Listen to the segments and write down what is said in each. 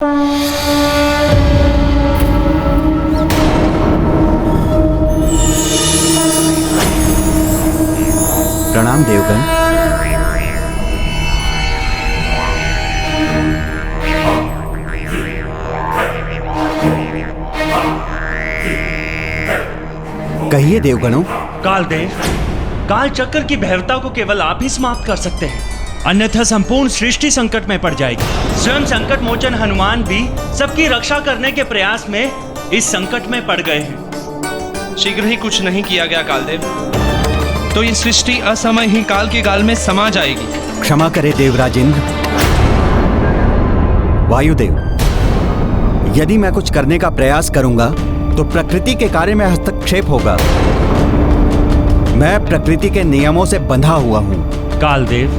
प्रणाम देवगण। कहिए देवगणों। कालदेव, काल चक्र की भैरवता को केवल आप ही समाप्त कर सकते हैं, अन्यथा संपूर्ण सृष्टि संकट में पड़ जाएगी। स्वयं संकट मोचन हनुमान भी सबकी रक्षा करने के प्रयास में इस संकट में पड़ गए हैं। शीघ्र ही कुछ नहीं किया गया कालदेव, तो ये सृष्टि असमय ही काल के गाल में समा जाएगी। क्षमा करे देवराज इंद्र। वायुदेव, यदि मैं कुछ करने का प्रयास करूंगा तो प्रकृति के कार्य में हस्तक्षेप होगा। मैं प्रकृति के नियमों से बंधा हुआ हूं। कालदेव,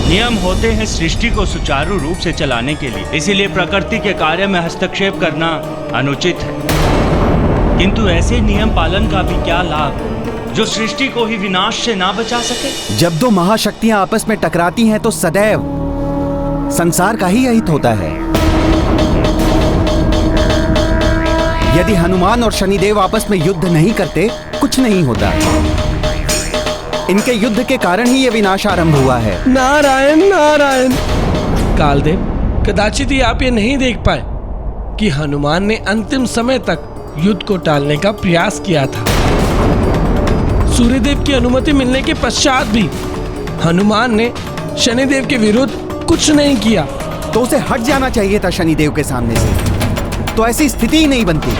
नियम होते हैं सृष्टि को सुचारू रूप से चलाने के लिए, इसीलिए प्रकृति के कार्य में हस्तक्षेप करना अनुचित है। किंतु ऐसे नियम पालन का भी क्या लाभ जो सृष्टि को ही विनाश से ना बचा सके। जब दो महाशक्तियां आपस में टकराती हैं तो सदैव संसार का ही अहित होता है। यदि हनुमान और शनिदेव आपस में युद्ध नहीं करते, कुछ नहीं होता। इनके युद्ध के कारण ही ये विनाश आरंभ हुआ है। नारायण नारायण। कालदेव, कदाचित ही आप ये नहीं देख पाए कि हनुमान ने अंतिम समय तक युद्ध को टालने का प्रयास किया था। सूर्यदेव की अनुमति मिलने के पश्चात भी हनुमान ने शनिदेव के विरुद्ध कुछ नहीं किया। तो उसे हट जाना चाहिए था शनिदेव के सामने से, तो ऐसी स्थिति ही नहीं बनती।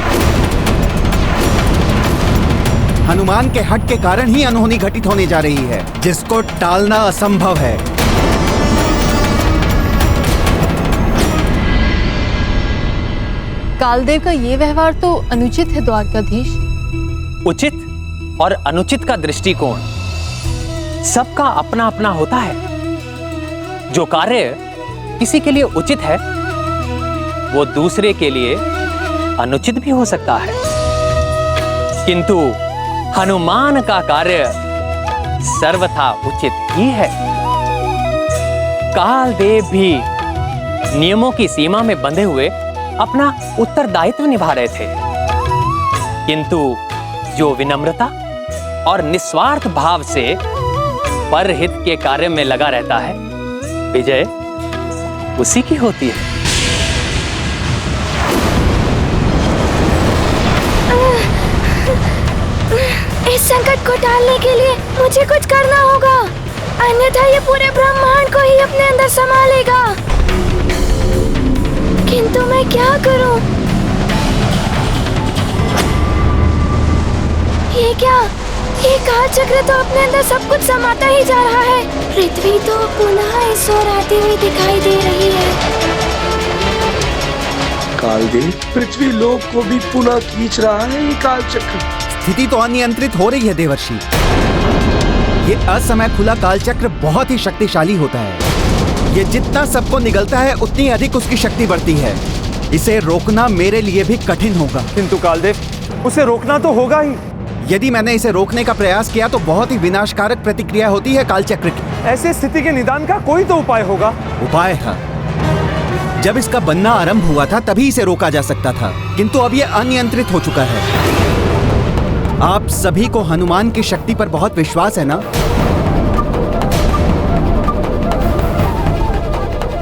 हनुमान के हट के कारण ही अनहोनी घटित होने जा रही है, जिसको टालना असंभव है। कालदेव का ये व्यवहार तो अनुचित है द्वारकाधीश। उचित और अनुचित का दृष्टिकोण सबका अपना अपना होता है। जो कार्य किसी के लिए उचित है वो दूसरे के लिए अनुचित भी हो सकता है, किंतु हनुमान का कार्य सर्वथा उचित ही है। कालदेव भी नियमों की सीमा में बंधे हुए अपना उत्तरदायित्व निभा रहे थे, किंतु जो विनम्रता और निस्वार्थ भाव से परहित के कार्य में लगा रहता है, विजय उसी की होती है। इस संकट को टालने के लिए मुझे कुछ करना होगा, अन्यथा ये पूरे ब्रह्मांड को ही अपने अंदर समा लेगा। किंतु मैं क्या करूं? ये क्या? ये काल चक्र तो अपने अंदर सब कुछ समाता ही जा रहा है। पृथ्वी तो पुनः इस ओर आती हुई दिखाई दे रही है। कालदेव, पृथ्वी लोक को भी पुनः खींच रहा है ये काल चक्र। स्थिति तो अनियंत्रित हो रही है देवर्षि। ये असमय खुला कालचक्र बहुत ही शक्तिशाली होता है। ये जितना सबको निगलता है उतनी अधिक उसकी शक्ति बढ़ती है। इसे रोकना मेरे लिए भी कठिन होगा। किंतु कालदेव, उसे रोकना तो होगा ही। यदि मैंने इसे रोकने का प्रयास किया तो बहुत ही विनाशकारक प्रतिक्रिया होती है कालचक्र की। ऐसे स्थिति के निदान का कोई तो उपाय होगा। उपाय है, जब इसका बनना आरंभ हुआ था तभी इसे रोका जा सकता था, किंतु अब यह अनियंत्रित हो चुका है। आप सभी को हनुमान की शक्ति पर बहुत विश्वास है ना?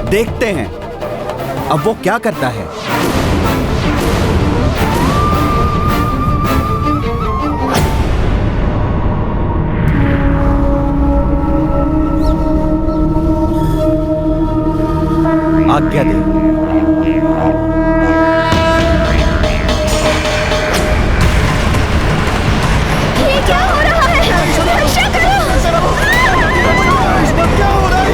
देखते हैं अब वो क्या करता है। आज्ञा दे। ये क्या हो रहा है? रक्षा करो! क्या हो रहा है?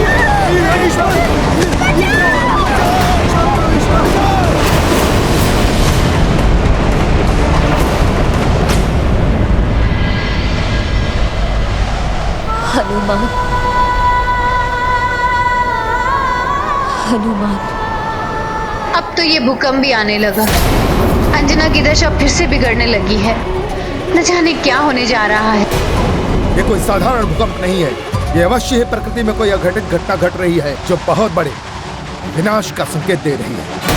हनुमान, हनुमान। अब तो ये भूकंप भी आने लगा। अंजना की दशा फिर से बिगड़ने लगी है। न जाने क्या होने जा रहा है। ये कोई साधारण भूकंप नहीं है, ये अवश्य ही प्रकृति में कोई अघटित घटना घट रही है जो बहुत बड़े विनाश का संकेत दे रही है।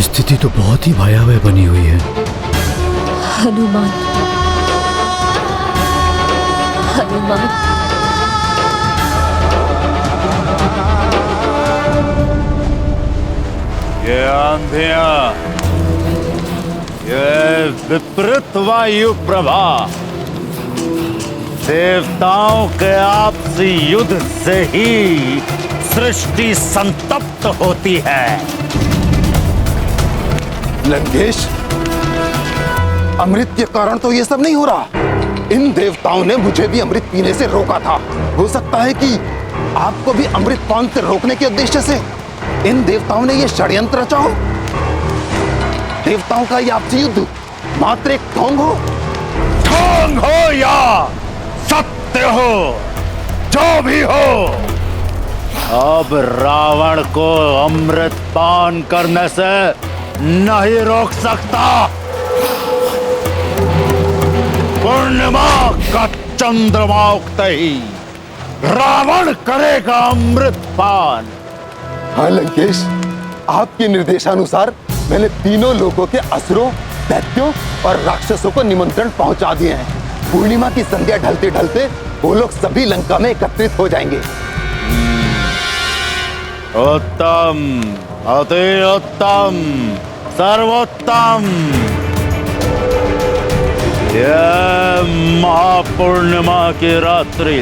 स्थिति तो बहुत ही भयावह बनी हुई है। हनुमान, हनुमान, ये आंधियां, ये विपरीत वायु प्रभाव देवताओं के आपसी युद्ध से ही सृष्टि संतप्त होती है। लंकेश, अमृत के कारण तो ये सब नहीं हो रहा। इन देवताओं ने मुझे भी अमृत पीने से रोका था। हो सकता है कि आपको भी अमृत पान से रोकने के उद्देश्य से इन देवताओं ने ये षड्यंत्र रचा हो। देवताओं का ये आपसी युद्ध मात्र एक ढोंग हो। ढोंग हो या सत्य हो, जो भी हो, अब रावण को अमृत पान करने से नहीं रोक सकता। पूर्णिमा का चंद्रमा उगते ही रावण करेगा अमृत पान। हाँ लंकेश, आपके निर्देशानुसार मैंने तीनों लोगों के असुरों, दैत्यों और राक्षसों को निमंत्रण पहुंचा दिए हैं। पूर्णिमा की संध्या ढलते ढलते वो लोग सभी लंका में एकत्रित हो जाएंगे। उत्तम, अति उत्तम, सर्वोत्तम। यह महापूर्णिमा की रात्रि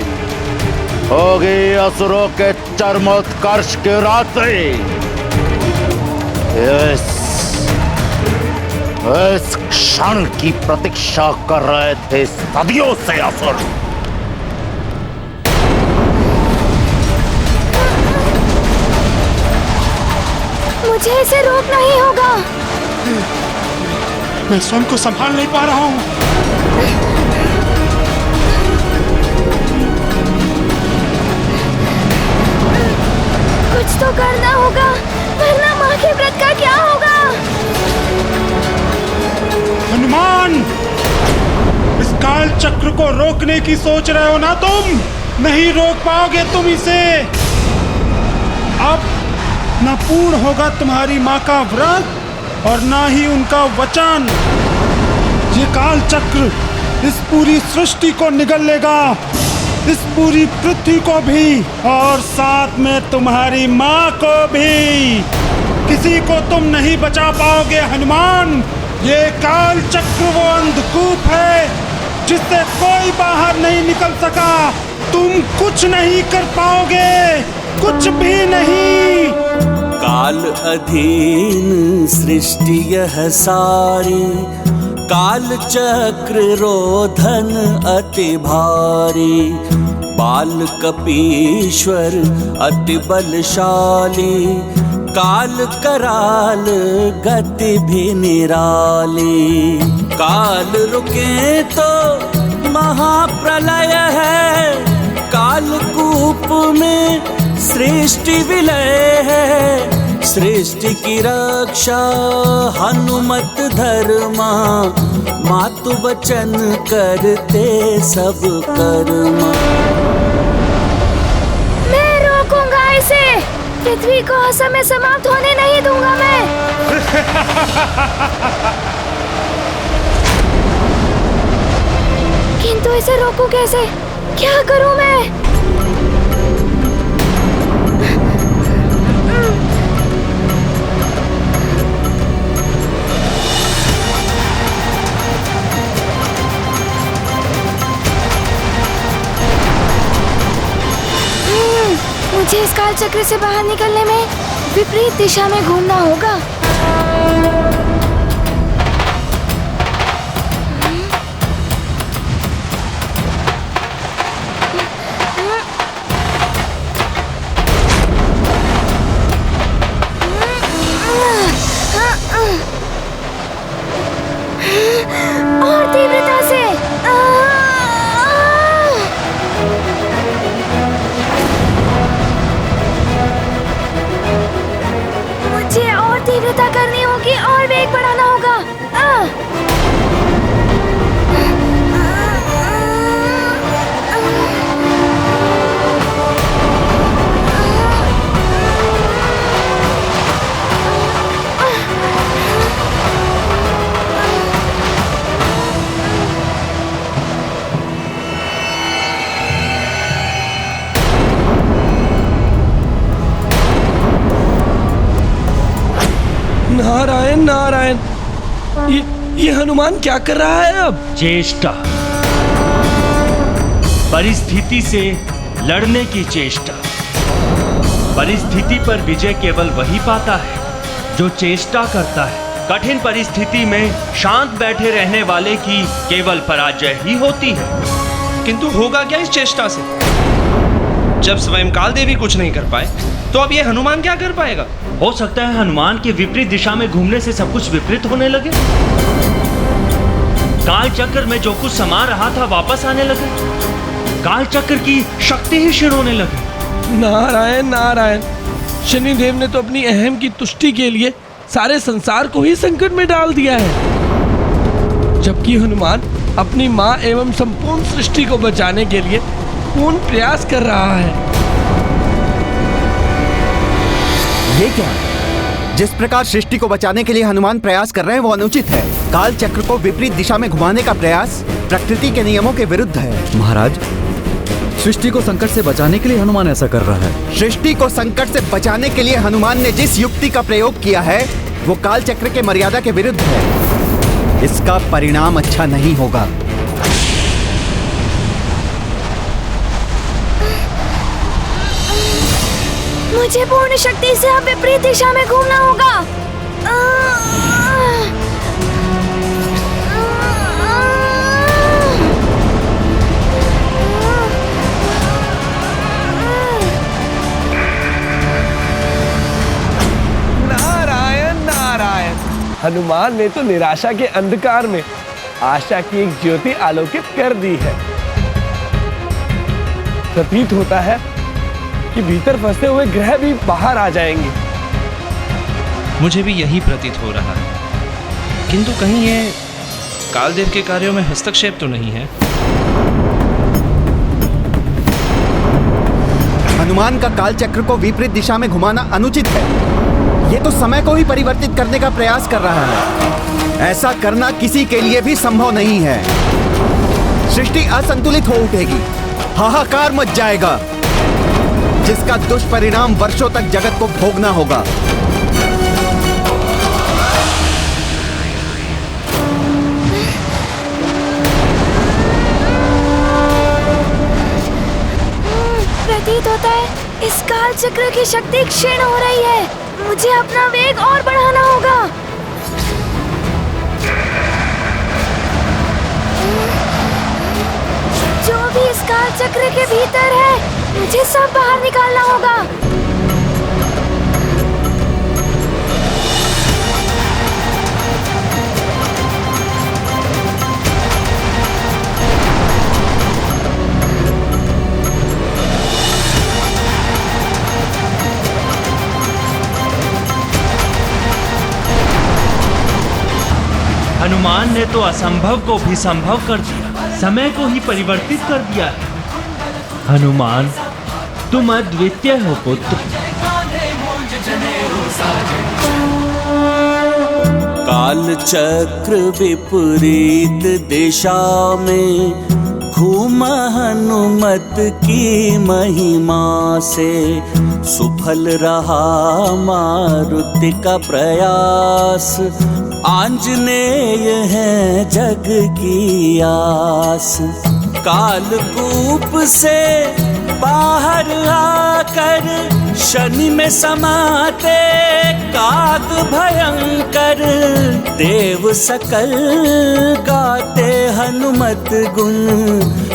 होगी असुरों के चरमोत्कर्ष की रात्रि। इस क्षण की प्रतीक्षा कर रहे थे सदियों से असुर। मुझे इसे रोकना ही होगा। मैं स्वयं को संभाल नहीं पा रहा हूं। कुछ तो करना होगा, वरना माँ के व्रत का क्या होगा? हनुमान, इस काल चक्र को रोकने की सोच रहे हो ना तुम? नहीं रोक पाओगे तुम इसे। अब न पूर्ण होगा तुम्हारी माँ का व्रत और ना ही उनका वचन। ये काल चक्र इस पूरी सृष्टि को निगल लेगा, इस पूरी पृथ्वी को भी और साथ में तुम्हारी माँ को भी। किसी को तुम नहीं बचा पाओगे हनुमान। ये काल चक्र वो अंधकूप है जिससे कोई बाहर नहीं निकल सका। तुम कुछ नहीं कर पाओगे, कुछ भी नहीं। काल अधीन सृष्टि यह सारी, काल चक्र रोधन अति भारी। बाल कपीश्वर अति बलशाली, काल कराल गति भी निराली। काल रुके तो महाप्रलय है, काल कूप में सृष्टि विलय है। सृष्टि की रक्षा हनुमत धर्मा, मातु वचन करते सब कर्मा। मैं रोकूंगा इसे, पृथ्वी को असमय समाप्त होने नहीं दूंगा मैं। किंतु इसे रोकूं कैसे? क्या करूं मैं? मुझे इस काल चक्र से बाहर निकलने में विपरीत दिशा में घूमना होगा। और तीव्रता से। मुझे और तीव्रता करनी होगी और नारायण नारायण, ये हनुमान क्या कर रहा है अब? चेष्टा, परिस्थिति से लड़ने की चेष्टा। परिस्थिति पर विजय केवल वही पाता है जो चेष्टा करता है। कठिन परिस्थिति में शांत बैठे रहने वाले की केवल पराजय ही होती है। किंतु होगा क्या इस चेष्टा से? जब स्वयं काल देवी कुछ नहीं कर पाए तो अब ये हनुमान क्या कर पाएगा? हो सकता है हनुमान के विपरीत दिशा में घूमने से सब कुछ विपरीत होने लगे। काल चक्र में जो कुछ समा रहा था वापस आने लगे। काल चक्र की शक्ति ही क्षीण होने लगी। नारायण नारायण, शनिदेव ने तो अपनी अहम की तुष्टि के लिए सारे संसार को ही संकट में डाल दिया है, जबकि हनुमान अपनी माँ एवं संपूर्ण सृष्टि को बचाने के लिए पूर्ण प्रयास कर रहा है। ये क्या? जिस प्रकार सृष्टि को बचाने के लिए हनुमान प्रयास कर रहे हैं वो अनुचित है। काल चक्र को विपरीत दिशा में घुमाने का प्रयास प्रकृति के नियमों के विरुद्ध है। महाराज, सृष्टि को संकट से बचाने के लिए हनुमान ऐसा कर रहा है। सृष्टि को संकट से बचाने के लिए हनुमान ने जिस युक्ति का प्रयोग किया है वो काल चक्र के मर्यादा के विरुद्ध है। इसका परिणाम अच्छा नहीं होगा। मुझे पूर्ण शक्ति से अब विपरीत दिशा में घूमना होगा। नारायण नारायण, हनुमान ने तो निराशा के अंधकार में आशा की एक ज्योति आलोकित कर दी है। प्रतीत होता है कि भीतर फंसे हुए ग्रह भी बाहर आ जाएंगे। मुझे भी यही प्रतीत हो रहा है, किंतु कहीं ये कालदेव के कार्यों में हस्तक्षेप तो नहीं है? हनुमान का काल चक्र को विपरीत दिशा में घुमाना अनुचित है। ये तो समय को ही परिवर्तित करने का प्रयास कर रहा है। ऐसा करना किसी के लिए भी संभव नहीं है। सृष्टि असंतुलित हो उठेगी, हाहाकार मच जाएगा, जिसका दुष्परिणाम वर्षों तक जगत को भोगना होगा। प्रतीत होता है इस काल चक्र की शक्ति क्षीण हो रही है। मुझे अपना वेग और बढ़ाना होगा। जो भी इस काल चक्र के भीतर है मुझे सब बाहर निकालना होगा। हनुमान ने तो असंभव को भी संभव कर दिया, समय को ही परिवर्तित कर दिया है। हनुमान, तुम अद्वितीय हो पुत्र। काल चक्र विपरीत दिशा में घूम हनुमत की महिमा से, सुफल रहा मारुति का प्रयास, आंजनेय है जग की आस। कालकूप से बाहर आकर शनि में समाते काग भयंकर, देव सकल गाते हनुमत गुण,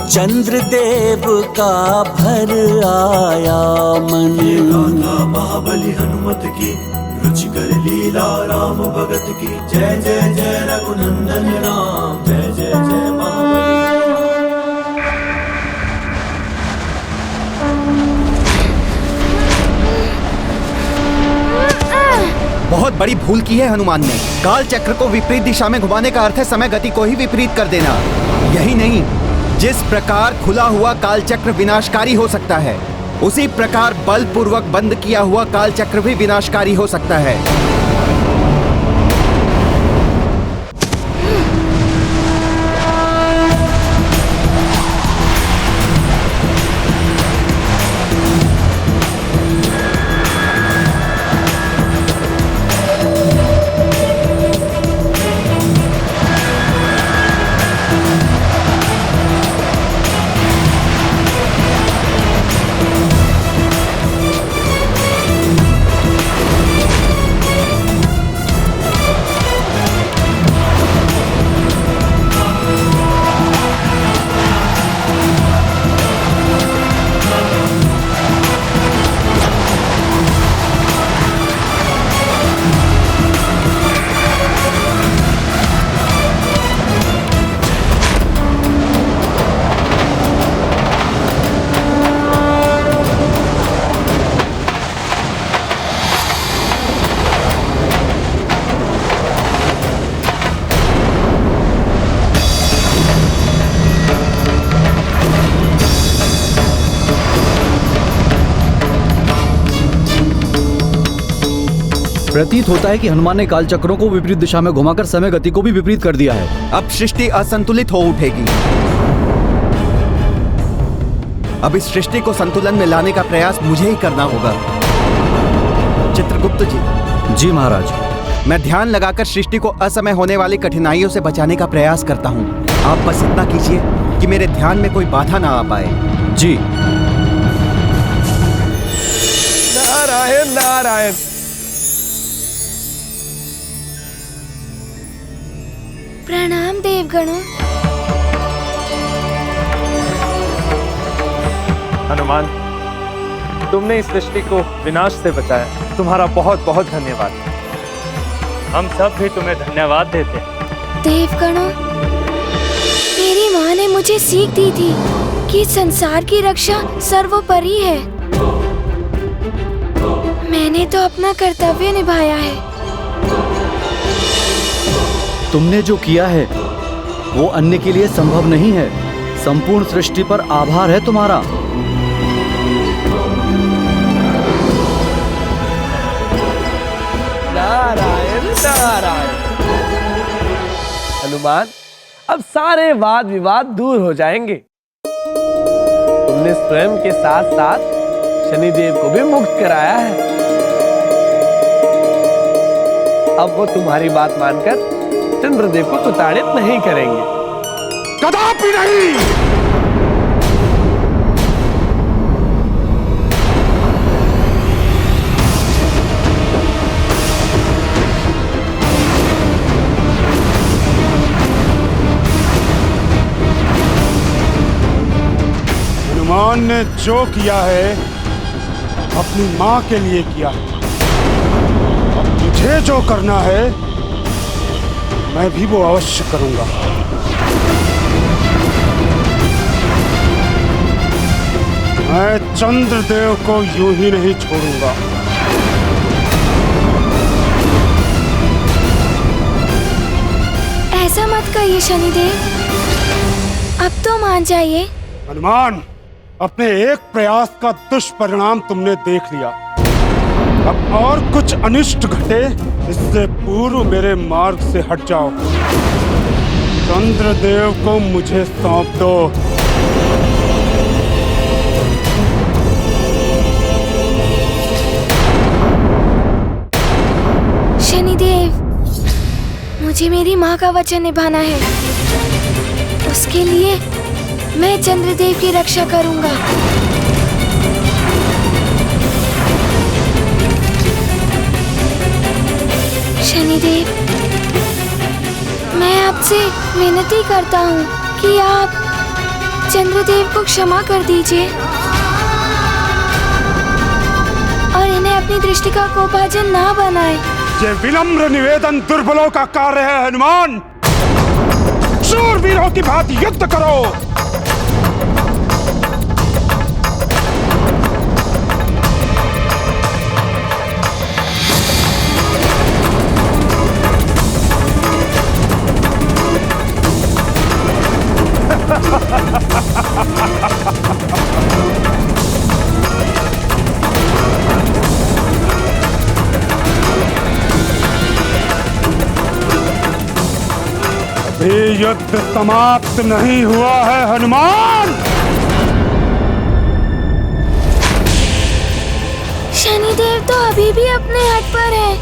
चंद्रदेव का भर आया मन। महाबली हनुमत की रुचिकर लीला राम भगत की, जय जय जय रघुनंदन राम, जय जय जय महाबली। बहुत बड़ी भूल की है हनुमान ने। काल चक्र को विपरीत दिशा में घुमाने का अर्थ है समय गति को ही विपरीत कर देना। यही नहीं, जिस प्रकार खुला हुआ काल चक्र विनाशकारी हो सकता है, उसी प्रकार बलपूर्वक बंद किया हुआ काल चक्र भी विनाशकारी हो सकता है। प्रतीत होता है कि हनुमान ने काल चक्रों को विपरीत दिशा में घुमाकर समय गति को भी विपरीत कर दिया है। अब सृष्टि असंतुलित हो उठेगी। अब इस सृष्टि को संतुलन में लाने का प्रयास मुझे ही करना होगा। चित्रगुप्त जी। जी महाराज। मैं ध्यान लगाकर सृष्टि को असमय होने वाली कठिनाइयों से बचाने का प्रयास करता हूँ। आप बस इतना कीजिए कि मेरे ध्यान में कोई बाधा ना आ पाए। जी। नारायण नारायण। प्रणाम देवगणों। हनुमान, तुमने इस सृष्टि को विनाश से बचाया। तुम्हारा बहुत बहुत धन्यवाद। हम सब भी तुम्हें धन्यवाद देते हैं। देवगणों, मेरी माँ ने मुझे सीख दी थी कि संसार की रक्षा सर्वोपरि है। मैंने तो अपना कर्तव्य निभाया है। तुमने जो किया है वो अन्य के लिए संभव नहीं है। संपूर्ण सृष्टि पर आभार है तुम्हारा। नारायण नारायण। हनुमान, अब सारे वाद विवाद दूर हो जाएंगे। तुमने स्वयं के साथ साथ शनिदेव को भी मुक्त कराया है। अब वो तुम्हारी बात मानकर चंद्रदेव को प्रताड़ित नहीं करेंगे। कदापि नहीं। हनुमान ने जो किया है अपनी मां के लिए किया है। अब मुझे जो करना है मैं भी वो अवश्य करूंगा। मैं चंद्रदेव को यूं ही नहीं छोड़ूंगा। ऐसा मत कहिए शनिदेव, अब तो मान जाइए। हनुमान, अपने एक प्रयास का दुष्परिणाम तुमने देख लिया। अब और कुछ अनिष्ट घटे इससे पूर्व मेरे मार्ग से हट जाओ। चंद्रदेव को मुझे सौंप दो। शनिदेव, मुझे मेरी माँ का वचन निभाना है। उसके लिए मैं चंद्रदेव की रक्षा करूंगा। शनिदेव, मैं आपसे विनती करता हूँ कि आप चंद्रदेव को क्षमा कर दीजिए और इन्हें अपनी दृष्टि का कोपभाजन ना बनाए। ये विनम्र निवेदन दुर्बलों का कार्य है। हनुमान, शूरवीरों की भांति युद्ध करो। अभी युद्ध समाप्त नहीं हुआ है हनुमान। शनिदेव तो अभी भी अपने हट पर है।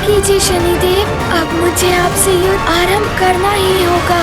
कीजिए शनिदेव, अब मुझे आपसे युद्ध आरंभ करना ही होगा।